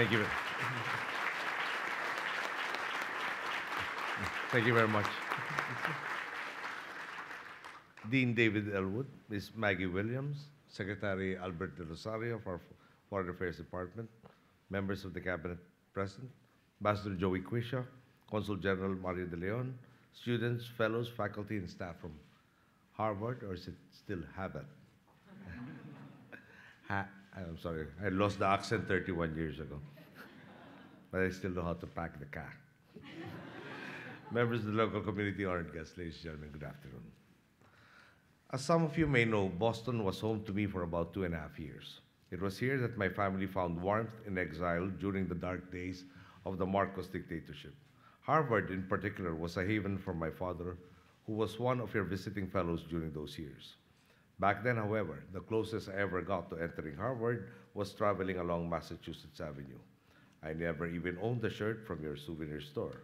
Thank you. Thank you very much. Dean David Elwood, Ms. Maggie Williams, Secretary Albert De Rosario of our Foreign Affairs Department, members of the Cabinet present, Ambassador Joey Quisha, Consul General Mario De Leon, students, fellows, faculty, and staff from Harvard, or is it still Harvard? I'm sorry, I lost the accent 31 years ago, but I still know how to pack the car. Members of the local community, honored guests, ladies and gentlemen, good afternoon. As some of you may know, Boston was home to me for about 2.5 years. It was here that my family found warmth in exile during the dark days of the Marcos dictatorship. Harvard, in particular, was a haven for my father, who was one of your visiting fellows during those years. Back then, however, the closest I ever got to entering Harvard was traveling along Massachusetts Avenue. I never even owned a shirt from your souvenir store.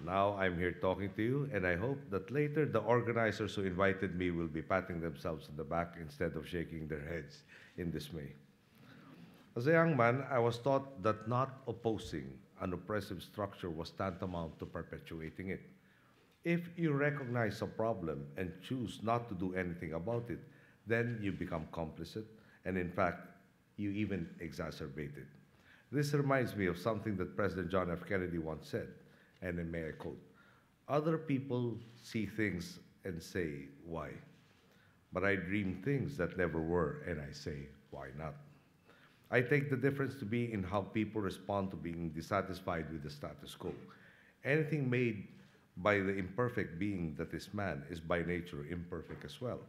Now I'm here talking to you, and I hope that later the organizers who invited me will be patting themselves on the back instead of shaking their heads in dismay. As a young man, I was taught that not opposing an oppressive structure was tantamount to perpetuating it. If you recognize a problem and choose not to do anything about it, then you become complicit, and in fact, you even exacerbate it. This reminds me of something that President John F. Kennedy once said, and may I quote, "Other people see things and say, why? But I dream things that never were, and I say, why not?" I take the difference to be in how people respond to being dissatisfied with the status quo. Anything made by the imperfect being that is man is by nature imperfect as well.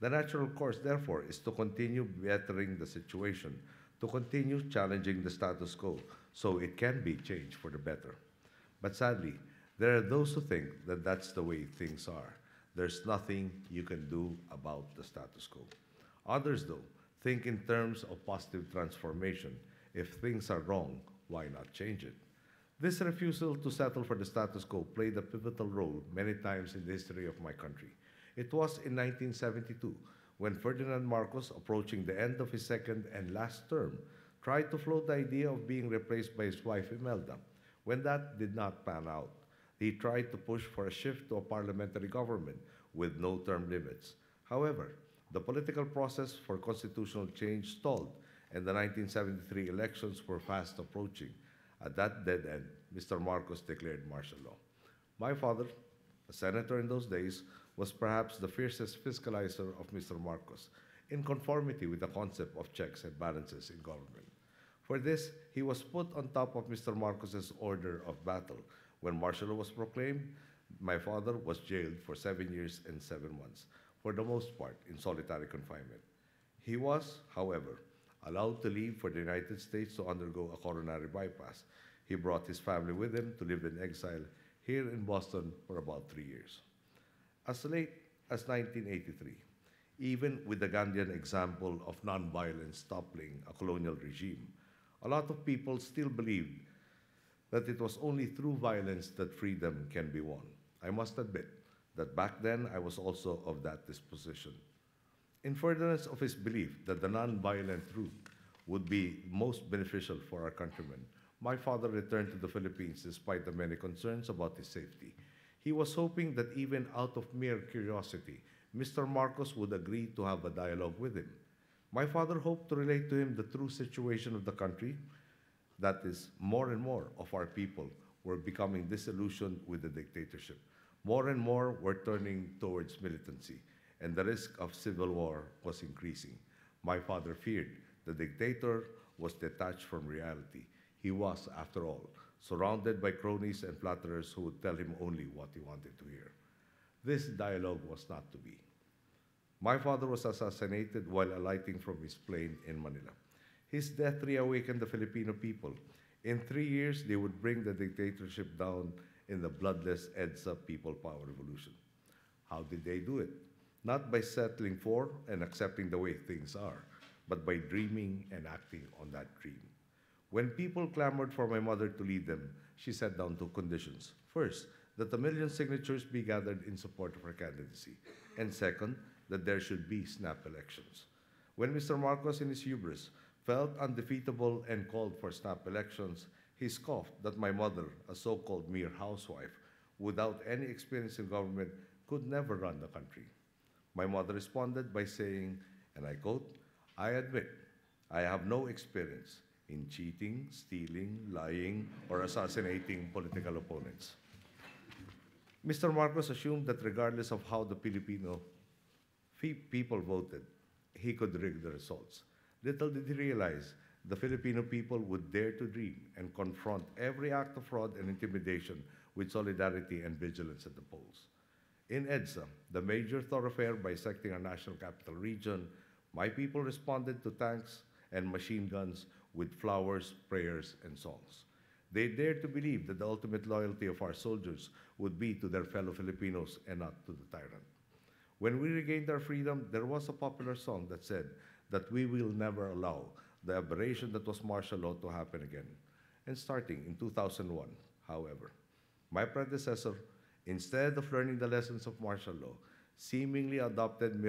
The natural course, therefore, is to continue bettering the situation, to continue challenging the status quo so it can be changed for the better. But sadly, there are those who think that that's the way things are. There's nothing you can do about the status quo. Others, though, think in terms of positive transformation. If things are wrong, why not change it? This refusal to settle for the status quo played a pivotal role many times in the history of my country. It was in 1972 when Ferdinand Marcos, approaching the end of his second and last term, tried to float the idea of being replaced by his wife Imelda. When that did not pan out, he tried to push for a shift to a parliamentary government with no term limits. However, the political process for constitutional change stalled, and the 1973 elections were fast approaching. At that dead end, Mr. Marcos declared martial law. My father, a senator in those days, was perhaps the fiercest fiscalizer of Mr. Marcos, in conformity with the concept of checks and balances in government. For this, he was put on top of Mr. Marcos's order of battle. When martial law was proclaimed, my father was jailed for 7 years and 7 months, for the most part in solitary confinement. He was, however, allowed to leave for the United States to undergo a coronary bypass. He brought his family with him to live in exile here in Boston for about 3 years. As late as 1983, even with the Gandhian example of nonviolence toppling a colonial regime, a lot of people still believed that it was only through violence that freedom can be won. I must admit that back then I was also of that disposition. In furtherance of his belief that the nonviolent route would be most beneficial for our countrymen, my father returned to the Philippines despite the many concerns about his safety. He was hoping that even out of mere curiosity, Mr. Marcos would agree to have a dialogue with him. My father hoped to relate to him the true situation of the country. That is, more and more of our people were becoming disillusioned with the dictatorship. More and more were turning towards militancy, and the risk of civil war was increasing. My father feared the dictator was detached from reality. He was, after all, surrounded by cronies and flatterers who would tell him only what he wanted to hear. This dialogue was not to be. My father was assassinated while alighting from his plane in Manila. His death reawakened the Filipino people. In 3 years, they would bring the dictatorship down in the bloodless EDSA People Power Revolution. How did they do it? Not by settling for and accepting the way things are, but by dreaming and acting on that dream. When people clamored for my mother to lead them, she set down 2 conditions. First, that 1,000,000 signatures be gathered in support of her candidacy. And second, that there should be snap elections. When Mr. Marcos, in his hubris, felt undefeatable and called for snap elections, he scoffed that my mother, a so-called mere housewife, without any experience in government, could never run the country. My mother responded by saying, and I quote, "I admit I have no experience in cheating, stealing, lying, or assassinating political opponents." Mr. Marcos assumed that regardless of how the Filipino people voted, he could rig the results. Little did he realize the Filipino people would dare to dream and confront every act of fraud and intimidation with solidarity and vigilance at the polls. In EDSA, the major thoroughfare bisecting our national capital region, my people responded to tanks and machine guns with flowers, prayers, and songs. They dared to believe that the ultimate loyalty of our soldiers would be to their fellow Filipinos and not to the tyrant. When we regained our freedom, there was a popular song that said that we will never allow the aberration that was martial law to happen again. And starting in 2001, however, my predecessor, instead of learning the lessons of martial law, seemingly adopted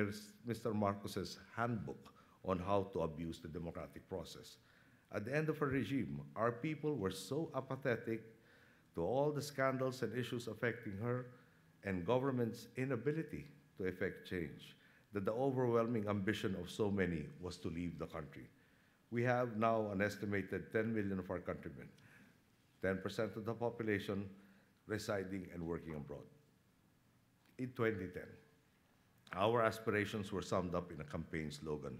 Mr. Marcos's handbook on how to abuse the democratic process. At the end of her regime, our people were so apathetic to all the scandals and issues affecting her and government's inability to effect change that the overwhelming ambition of so many was to leave the country. We have now an estimated 10 million of our countrymen, 10% of the population residing and working abroad. In 2010, our aspirations were summed up in a campaign slogan: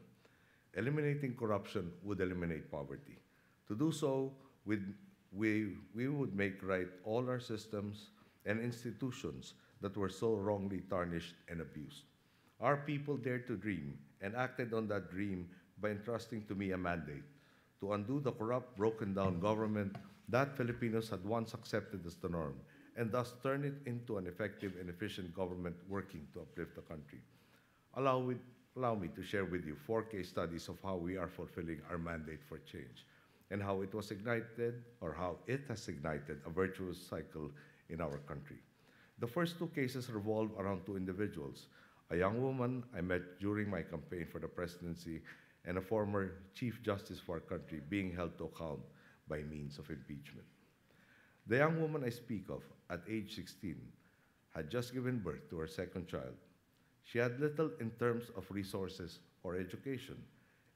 eliminating corruption would eliminate poverty. To do so, we would make right all our systems and institutions that were so wrongly tarnished and abused. Our people dared to dream and acted on that dream by entrusting to me a mandate to undo the corrupt, broken down government that Filipinos had once accepted as the norm, and thus turn it into an effective and efficient government working to uplift the country. Allow me to share with you 4 case studies of how we are fulfilling our mandate for change and how it was ignited, or how it has ignited, a virtuous cycle in our country. The first 2 cases revolve around 2 individuals: a young woman I met during my campaign for the presidency and a former Chief Justice for our country being held to account by means of impeachment. The young woman I speak of, at age 16, had just given birth to her second child. She had little in terms of resources or education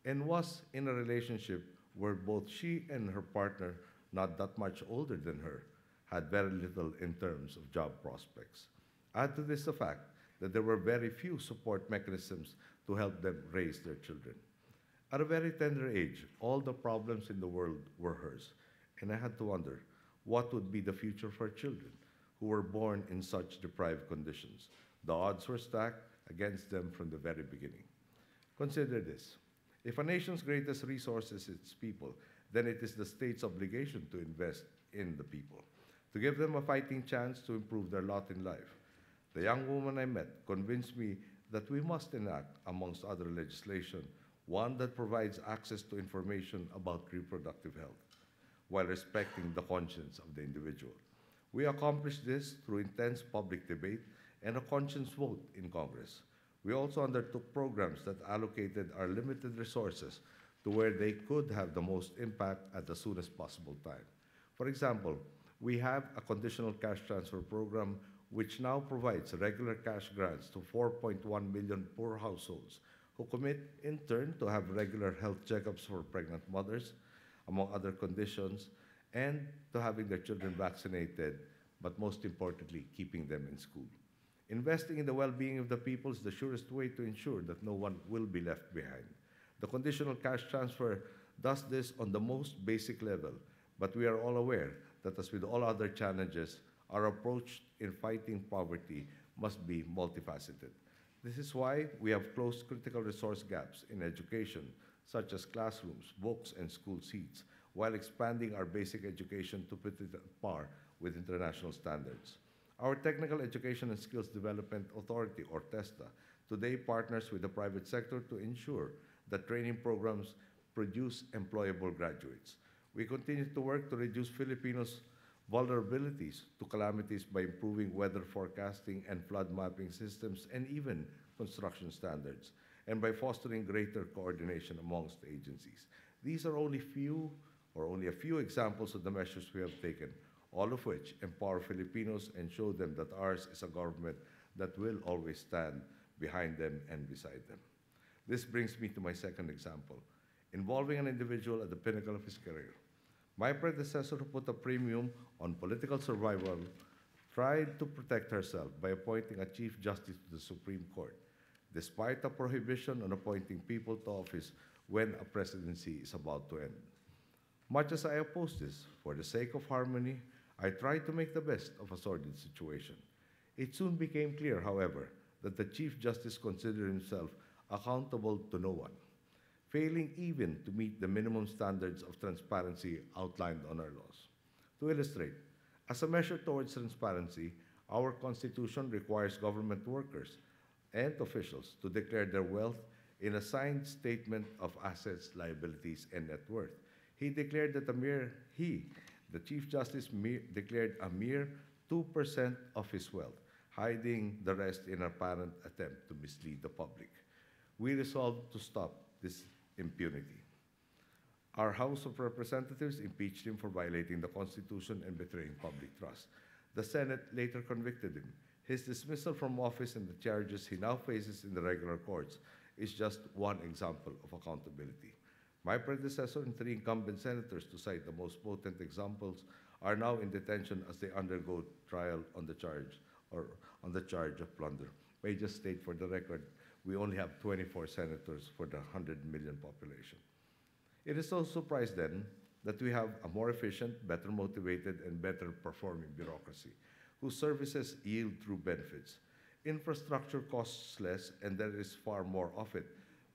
and was in a relationship where both she and her partner, not that much older than her, had very little in terms of job prospects. Add to this the fact that there were very few support mechanisms to help them raise their children. At a very tender age, all the problems in the world were hers, and I had to wonder what would be the future for children who were born in such deprived conditions. The odds were stacked against them from the very beginning. Consider this: if a nation's greatest resource is its people, then it is the state's obligation to invest in the people, to give them a fighting chance to improve their lot in life. The young woman I met convinced me that we must enact, amongst other legislation, one that provides access to information about reproductive health, while respecting the conscience of the individual. We accomplished this through intense public debate and a conscience vote in Congress. We also undertook programs that allocated our limited resources to where they could have the most impact at the soonest possible time. For example, we have a conditional cash transfer program which now provides regular cash grants to 4.1 million poor households who commit in turn to have regular health checkups for pregnant mothers, among other conditions, and to having their children vaccinated, but most importantly, keeping them in school. Investing in the well-being of the people is the surest way to ensure that no one will be left behind. The conditional cash transfer does this on the most basic level, but we are all aware that, as with all other challenges, our approach in fighting poverty must be multifaceted. This is why we have closed critical resource gaps in education, such as classrooms, books, and school seats, while expanding our basic education to put it at par with international standards. Our Technical Education and Skills Development Authority, or TESTA, today partners with the private sector to ensure that training programs produce employable graduates. We continue to work to reduce Filipinos' vulnerabilities to calamities by improving weather forecasting and flood mapping systems and even construction standards, and by fostering greater coordination amongst agencies. These are only a few examples of the measures we have taken, all of which empower Filipinos and show them that ours is a government that will always stand behind them and beside them. This brings me to my second example, involving an individual at the pinnacle of his career. My predecessor, who put a premium on political survival, tried to protect herself by appointing a Chief Justice to the Supreme Court, despite a prohibition on appointing people to office when a presidency is about to end. Much as I oppose this, for the sake of harmony, I tried to make the best of a sordid situation. It soon became clear, however, that the Chief Justice considered himself accountable to no one, failing even to meet the minimum standards of transparency outlined on our laws. To illustrate, as a measure towards transparency, our Constitution requires government workers and officials to declare their wealth in a signed statement of assets, liabilities, and net worth. He declared that the Chief Justice, declared a mere 2% of his wealth, hiding the rest in an apparent attempt to mislead the public. We resolved to stop this impunity. Our House of Representatives impeached him for violating the Constitution and betraying public trust. The Senate later convicted him. His dismissal from office and the charges he now faces in the regular courts is just one example of accountability. My predecessor and three incumbent senators, to cite the most potent examples, are now in detention as they undergo trial on the charge of plunder. May I just state for the record, we only have 24 senators for the 100 million population. It is no surprise then that we have a more efficient, better motivated, and better performing bureaucracy, whose services yield true benefits. Infrastructure costs less, and there is far more of it,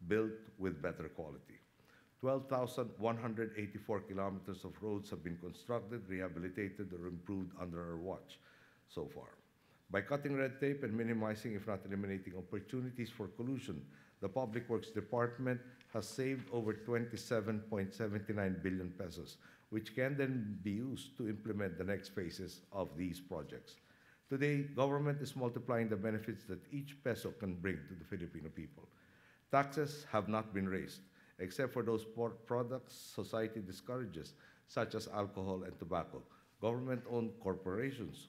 built with better quality. 12,184 kilometers of roads have been constructed, rehabilitated, or improved under our watch so far. By cutting red tape and minimizing, if not eliminating, opportunities for collusion, the Public Works Department has saved over 27.79 billion pesos, which can then be used to implement the next phases of these projects. Today, government is multiplying the benefits that each peso can bring to the Filipino people. Taxes have not been raised, except for those products society discourages, such as alcohol and tobacco. Government-owned corporations,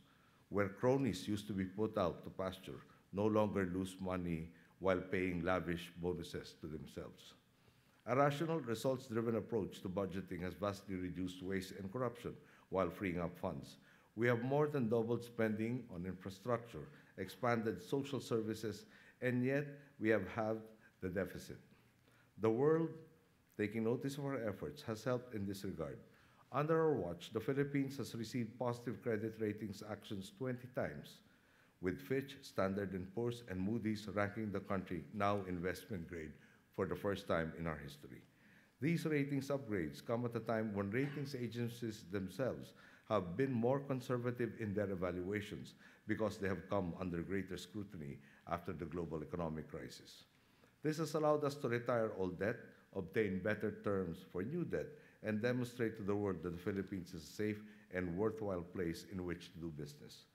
where cronies used to be put out to pasture, no longer lose money while paying lavish bonuses to themselves. A rational, results-driven approach to budgeting has vastly reduced waste and corruption while freeing up funds. We have more than doubled spending on infrastructure, expanded social services, and yet we have halved the deficit. The world, taking notice of our efforts, has helped in this regard. Under our watch, the Philippines has received positive credit ratings actions 20 times, with Fitch, Standard & Poor's, and Moody's ranking the country now investment grade for the first time in our history. These ratings upgrades come at a time when ratings agencies themselves have been more conservative in their evaluations because they have come under greater scrutiny after the global economic crisis. This has allowed us to retire old debt, obtain better terms for new debt, and demonstrate to the world that the Philippines is a safe and worthwhile place in which to do business.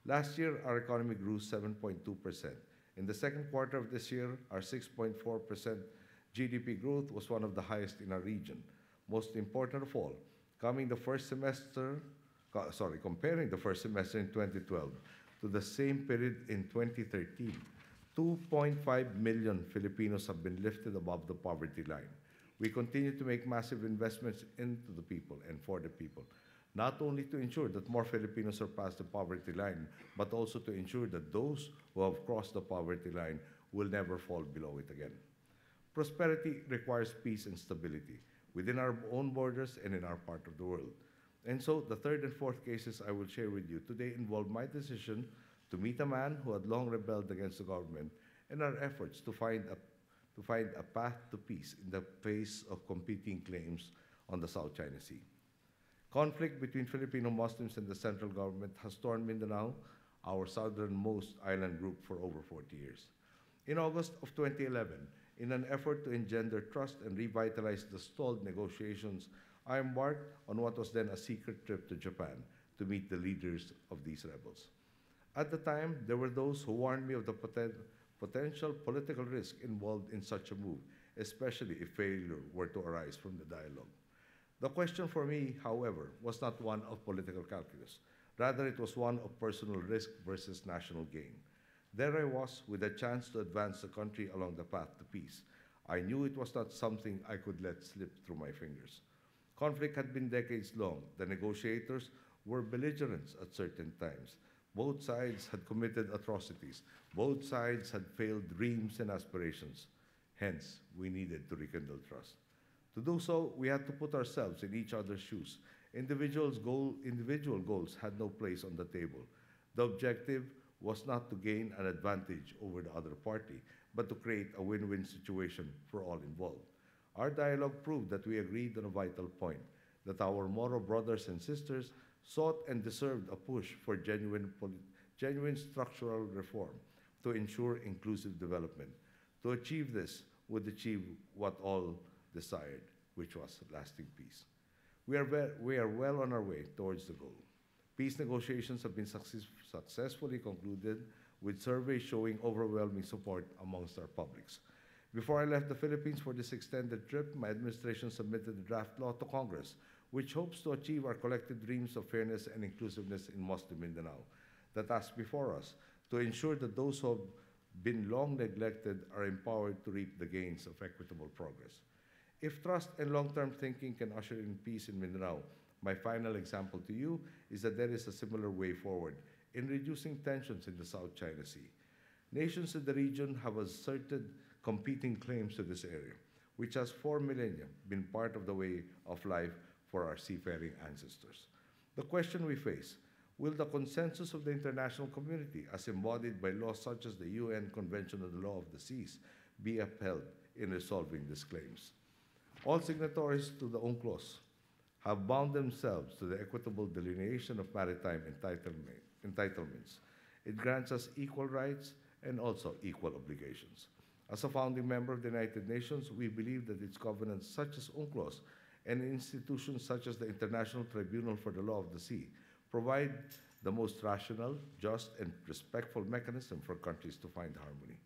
Last year, our economy grew 7.2%. In the second quarter of this year, our 6.4% GDP growth was one of the highest in our region. Most important of all, comparing the first semester in 2012 to the same period in 2013, 2.5 million Filipinos have been lifted above the poverty line. We continue to make massive investments into the people and for the people, not only to ensure that more Filipinos surpass the poverty line, but also to ensure that those who have crossed the poverty line will never fall below it again. Prosperity requires peace and stability within our own borders and in our part of the world. And so the third and fourth cases I will share with you today involve my decision to meet a man who had long rebelled against the government and our efforts to find a path to peace in the face of competing claims on the South China Sea. Conflict between Filipino Muslims and the central government has torn Mindanao, our southernmost island group, for over 40 years. In August of 2011, in an effort to engender trust and revitalize the stalled negotiations, I embarked on what was then a secret trip to Japan to meet the leaders of these rebels. At the time, there were those who warned me of the potential political risk involved in such a move, especially if failure were to arise from the dialogue. The question for me, however, was not one of political calculus. Rather, it was one of personal risk versus national gain. There I was with a chance to advance the country along the path to peace. I knew it was not something I could let slip through my fingers. Conflict had been decades long. The negotiators were belligerents at certain times. Both sides had committed atrocities. Both sides had failed dreams and aspirations. Hence, we needed to rekindle trust. To do so, we had to put ourselves in each other's shoes. Individual goals had no place on the table. The objective was not to gain an advantage over the other party, but to create a win-win situation for all involved. Our dialogue proved that we agreed on a vital point, that our Moro brothers and sisters sought and deserved a push for genuine structural reform to ensure inclusive development. To achieve this would achieve what all desired, which was lasting peace. We are well on our way towards the goal. Peace negotiations have been successfully concluded, with surveys showing overwhelming support amongst our publics. Before I left the Philippines for this extended trip, my administration submitted a draft law to Congress, which hopes to achieve our collective dreams of fairness and inclusiveness in Muslim Mindanao. The task before us, to ensure that those who have been long neglected are empowered to reap the gains of equitable progress. If trust and long-term thinking can usher in peace in Mindanao, my final example to you is that there is a similar way forward in reducing tensions in the South China Sea. Nations in the region have asserted competing claims to this area, which has for millennia been part of the way of life for our seafaring ancestors. The question we face: will the consensus of the international community, as embodied by laws such as the UN Convention on the Law of the Seas, be upheld in resolving these claims? All signatories to the UNCLOS have bound themselves to the equitable delineation of maritime entitlements. It grants us equal rights and also equal obligations. As a founding member of the United Nations, we believe that its covenants such as UNCLOS and institutions such as the International Tribunal for the Law of the Sea provide the most rational, just, and respectful mechanism for countries to find harmony,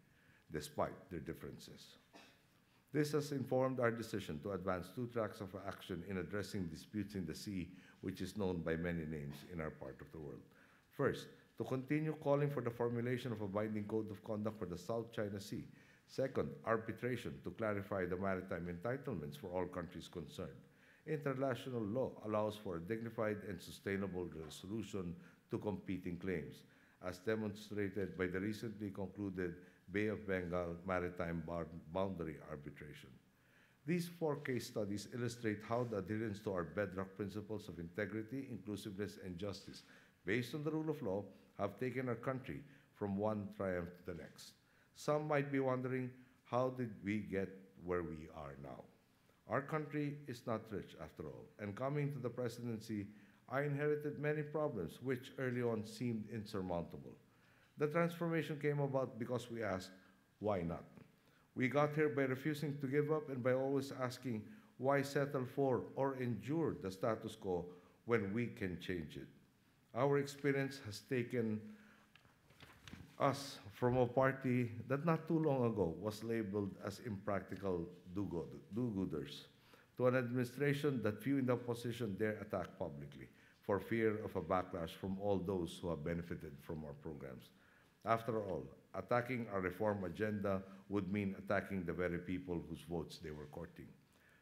despite their differences. This has informed our decision to advance two tracks of action in addressing disputes in the sea, which is known by many names in our part of the world. First, to continue calling for the formulation of a binding code of conduct for the South China Sea. Second, arbitration to clarify the maritime entitlements for all countries concerned. International law allows for a dignified and sustainable resolution to competing claims, as demonstrated by the recently concluded Bay of Bengal Maritime Boundary Arbitration. These four case studies illustrate how the adherence to our bedrock principles of integrity, inclusiveness, and justice, based on the rule of law, have taken our country from one triumph to the next. Some might be wondering, how did we get where we are now? Our country is not rich after all, and coming to the presidency, I inherited many problems which early on seemed insurmountable. The transformation came about because we asked, why not? We got here by refusing to give up and by always asking, why settle for or endure the status quo when we can change it? Our experience has taken us from a party that not too long ago was labeled as impractical do-gooders to an administration that few in the opposition dare attack publicly for fear of a backlash from all those who have benefited from our programs. After all, attacking our reform agenda would mean attacking the very people whose votes they were courting.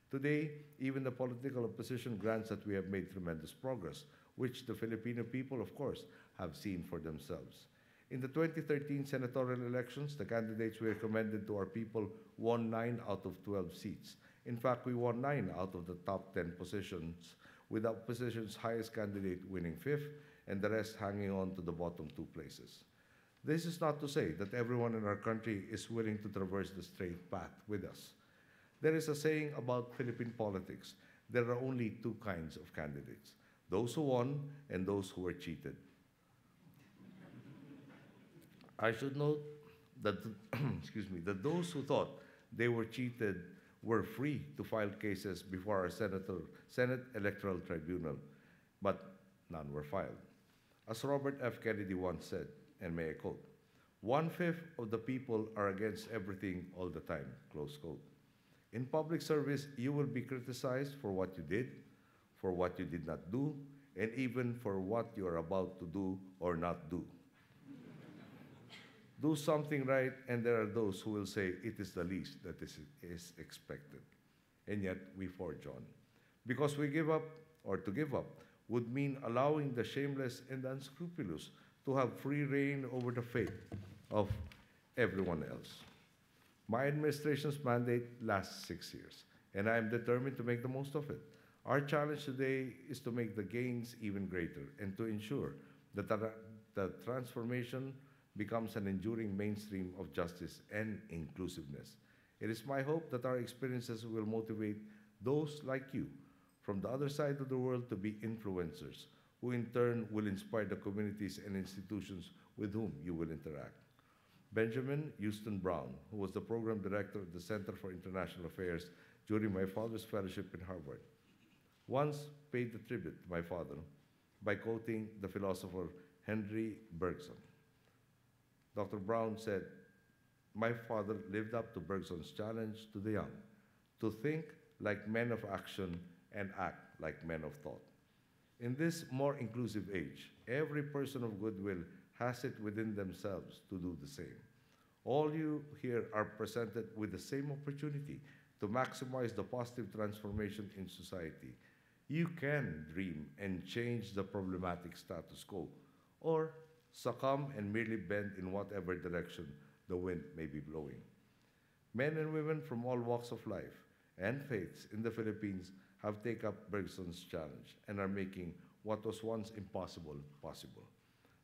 Today, even the political opposition grants that we have made tremendous progress, which the Filipino people, of course, have seen for themselves. In the 2013 senatorial elections, the candidates we recommended to our people won 9 out of 12 seats. In fact, we won 9 out of the top 10 positions, with the opposition's highest candidate winning 5th and the rest hanging on to the bottom 2 places. This is not to say that everyone in our country is willing to traverse the straight path with us. There is a saying about Philippine politics: there are only 2 kinds of candidates, those who won and those who were cheated. I should note that, that those who thought they were cheated were free to file cases before our Senate Electoral Tribunal, but none were filed. As Robert F. Kennedy once said, and may I quote, "1/5 of the people are against everything all the time," close quote. In public service, you will be criticized for what you did, for what you did not do, and even for what you are about to do or not do. Do something right, and there are those who will say it is the least that is expected. And yet we forge on. Because we give up, or to give up, would mean allowing the shameless and unscrupulous to have free reign over the fate of everyone else. My administration's mandate lasts 6 years, and I am determined to make the most of it. Our challenge today is to make the gains even greater and to ensure that the transformation becomes an enduring mainstream of justice and inclusiveness. It is my hope that our experiences will motivate those like you from the other side of the world to be influencers, who in turn will inspire the communities and institutions with whom you will interact. Benjamin Houston Brown, who was the program director of the Center for International Affairs during my father's fellowship in Harvard, once paid a tribute to my father by quoting the philosopher Henry Bergson. Dr. Brown said, "My father lived up to Bergson's challenge to the young, to think like men of action and act like men of thought." In this more inclusive age, every person of goodwill has it within themselves to do the same. All you here are presented with the same opportunity to maximize the positive transformation in society. You can dream and change the problematic status quo, or succumb and merely bend in whatever direction the wind may be blowing. Men and women from all walks of life and faiths in the Philippines have taken up Bergson's challenge and are making what was once impossible possible.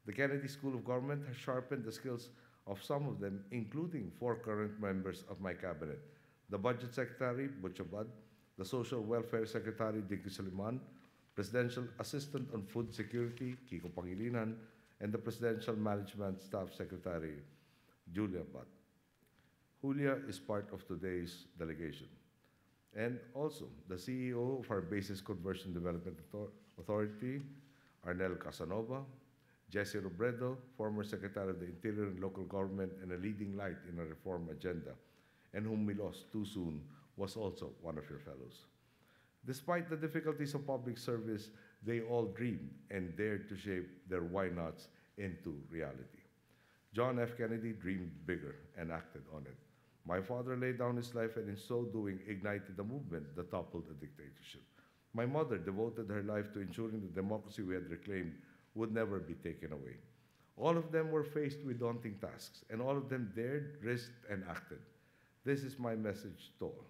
The Kennedy School of Government has sharpened the skills of some of them, including 4 current members of my cabinet: the Budget Secretary, Butch Abad, the Social Welfare Secretary, Dinky Soliman, Presidential Assistant on Food Security, Kiko Pangilinan, and the Presidential Management Staff Secretary, Julia Bat. Julia is part of today's delegation. And also, the CEO of our Basis Conversion Development Authority, Arnel Casanova, Jesse Robredo, former Secretary of the Interior and Local Government and a leading light in a reform agenda, and whom we lost too soon, was also one of your fellows. Despite the difficulties of public service, they all dreamed and dared to shape their why-nots into reality. John F. Kennedy dreamed bigger and acted on it. My father laid down his life and in so doing ignited a movement that toppled a dictatorship. My mother devoted her life to ensuring the democracy we had reclaimed would never be taken away. All of them were faced with daunting tasks, and all of them dared, risked, and acted. This is my message to all.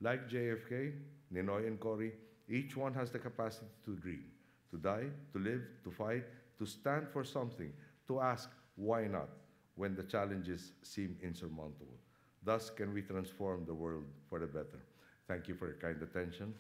Like JFK, Ninoy, and Cory, each one has the capacity to dream, to die, to live, to fight, to stand for something, to ask, why not, when the challenges seem insurmountable. Thus can we transform the world for the better. Thank you for your kind attention.